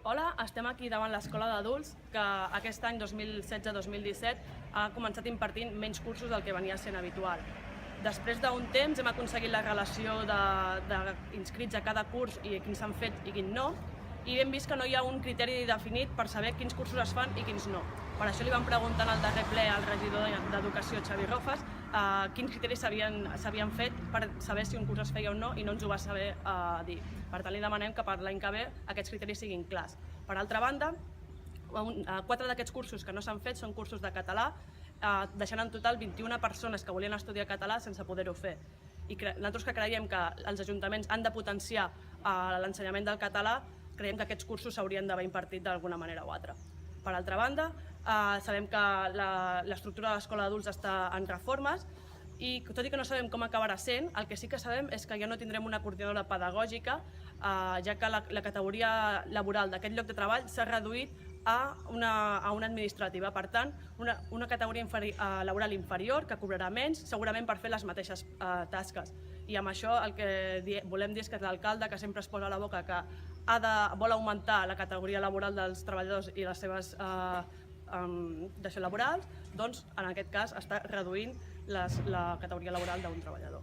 Hola, estem aquí davant l'Escola d'Adults, que aquest any 2016-2017 ha començat impartint menys cursos del que venia sent habitual. Després d'un temps hem aconseguit la relació d'inscrits a cada curs i quins s'han fet i quins no, i hem vist que no hi ha un criteri definit per saber quins cursos es fan i quins no. Per això li vam preguntar al darrer ple al regidor d'Educació, Xavi Rofas, quins criteris s'havien fet per saber si un curs es feia o no, i no ens ho va saber dir. Per tant, li demanem que per l'any que ve aquests criteris siguin clars. Per altra banda, 4 d'aquests cursos que no s'han fet són cursos de català, deixant en total 21 persones que volien estudiar català sense poder-ho fer. I nosaltres que creiem que els ajuntaments han de potenciar l'ensenyament del català, creiem que aquests cursos s'haurien d'haver impartit d'alguna manera o altra. Per altra banda, sabem que l'estructura de l'escola d'adults està en reformes i tot i que no sabem com acabarà sent, el que sí que sabem és que ja no tindrem una coordinadora pedagògica, ja que la categoria laboral d'aquest lloc de treball s'ha reduït a una administrativa. Per tant, una categoria laboral inferior que cobrarà menys, segurament per fer les mateixes tasques. I amb això el que volem dir és que l'alcalde, que sempre es posa a la boca que vol augmentar la categoria laboral dels treballadors i les seves laborals, doncs en aquest cas està reduint la categoria laboral d'un treballador.